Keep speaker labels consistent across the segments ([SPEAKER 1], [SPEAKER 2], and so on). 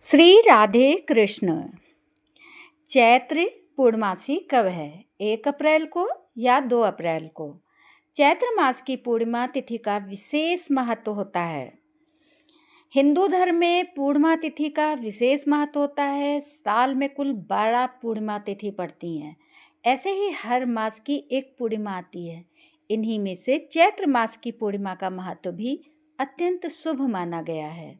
[SPEAKER 1] श्री राधे कृष्ण। चैत्र पूर्णमासी कब है? 1 अप्रैल को या 2 अप्रैल को? चैत्र मास की पूर्णिमा तिथि का विशेष महत्व होता है। हिंदू धर्म में पूर्णिमा तिथि का विशेष महत्व होता है। साल में कुल 12 पूर्णिमा तिथि पड़ती हैं। ऐसे ही हर मास की एक पूर्णिमा आती है। इन्हीं में से चैत्र मास की पूर्णिमा का महत्व भी अत्यंत शुभ माना गया है।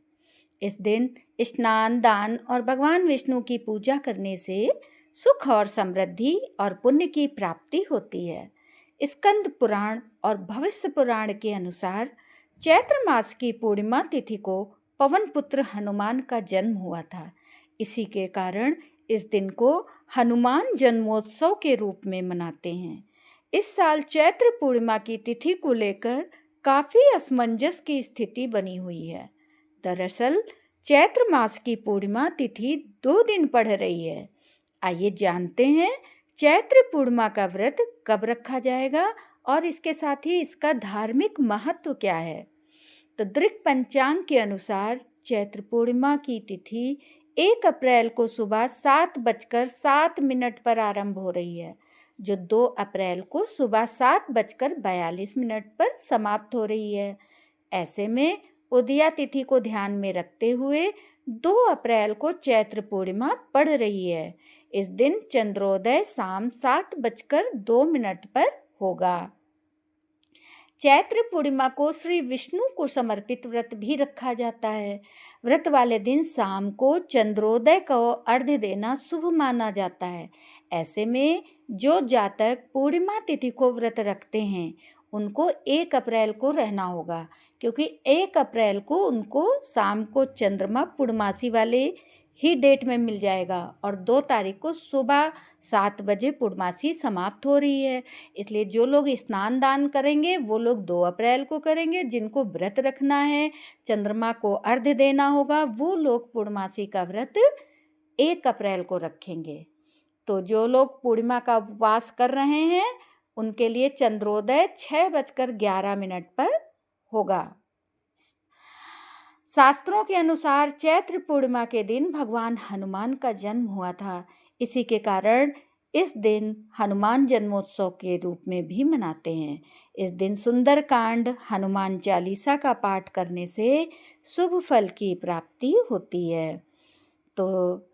[SPEAKER 1] इस दिन स्नान, दान और भगवान विष्णु की पूजा करने से सुख और समृद्धि और पुण्य की प्राप्ति होती है। स्कंद पुराण और भविष्य पुराण के अनुसार चैत्र मास की पूर्णिमा तिथि को पवन पुत्र हनुमान का जन्म हुआ था। इसी के कारण इस दिन को हनुमान जन्मोत्सव के रूप में मनाते हैं। इस साल चैत्र पूर्णिमा की तिथि को लेकर काफ़ी असमंजस की स्थिति बनी हुई है। दरअसल चैत्र मास की पूर्णिमा तिथि 2 दिन पड़ रही है। आइए जानते हैं चैत्र पूर्णिमा का व्रत कब रखा जाएगा और इसके साथ ही इसका धार्मिक महत्व क्या है। तो दृक पंचांग के अनुसार चैत्र पूर्णिमा की तिथि 1 अप्रैल को सुबह 7:07 पर आरंभ हो रही है, जो 2 अप्रैल को सुबह 7:42 पर समाप्त हो रही है। ऐसे में उदया तिथि को ध्यान में रखते हुए 2 अप्रैल को चैत्र पूर्णिमा पड़ रही है। इस दिन चंद्रोदय शाम 7:02 पर होगा। चैत्र पूर्णिमा को श्री विष्णु को समर्पित व्रत भी रखा जाता है। व्रत वाले दिन शाम को चंद्रोदय को अर्घ्य देना शुभ माना जाता है। ऐसे में जो जातक पूर्णिमा तिथि को व्रत रखते हैं उनको 1 अप्रैल को रहना होगा, क्योंकि 1 अप्रैल को उनको शाम को चंद्रमा पूर्णमासी वाले ही डेट में मिल जाएगा और 2 तारीख को सुबह 7 बजे पूर्णमासी समाप्त हो रही है। इसलिए जो लोग स्नान दान करेंगे वो लोग 2 अप्रैल को करेंगे। जिनको व्रत रखना है, चंद्रमा को अर्घ्य देना होगा, वो लोग पूर्णमासी का व्रत 1 अप्रैल को रखेंगे। तो जो लोग पूर्णिमा का उपवास कर रहे हैं उनके लिए चंद्रोदय 6:11 पर होगा। शास्त्रों के अनुसार चैत्र पूर्णिमा के दिन भगवान हनुमान का जन्म हुआ था। इसी के कारण इस दिन हनुमान जन्मोत्सव के रूप में भी मनाते हैं। इस दिन सुंदरकांड, हनुमान चालीसा का पाठ करने से शुभ फल की प्राप्ति होती है। तो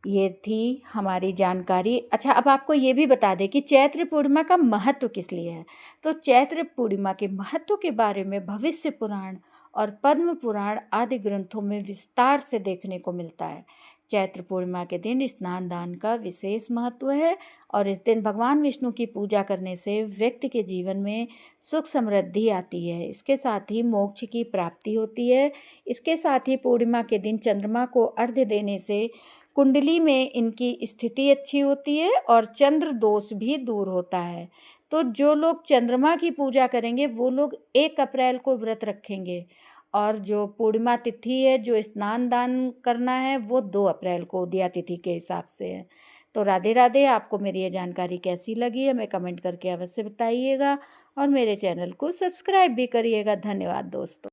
[SPEAKER 1] ये थी हमारी जानकारी। अच्छा, अब आपको ये भी बता दें कि चैत्र पूर्णिमा का महत्व किस लिए है। तो चैत्र पूर्णिमा के महत्व के बारे में भविष्य पुराण और पद्म पुराण आदि ग्रंथों में विस्तार से देखने को मिलता है। चैत्र पूर्णिमा के दिन स्नान दान का विशेष महत्व है और इस दिन भगवान विष्णु की पूजा करने से व्यक्ति के जीवन में सुख समृद्धि आती है। इसके साथ ही मोक्ष की प्राप्ति होती है। इसके साथ ही पूर्णिमा के दिन चंद्रमा को अर्घ्य देने से कुंडली में इनकी स्थिति अच्छी होती है और चंद्र दोष भी दूर होता है। तो जो लोग चंद्रमा की पूजा करेंगे वो लोग 1 अप्रैल को व्रत रखेंगे और जो पूर्णिमा तिथि है, जो स्नान दान करना है, वो 2 अप्रैल को उदया तिथि के हिसाब से है। तो राधे राधे। आपको मेरी ये जानकारी कैसी लगी हमें कमेंट करके अवश्य बताइएगा और मेरे चैनल को सब्सक्राइब भी करिएगा। धन्यवाद दोस्तों।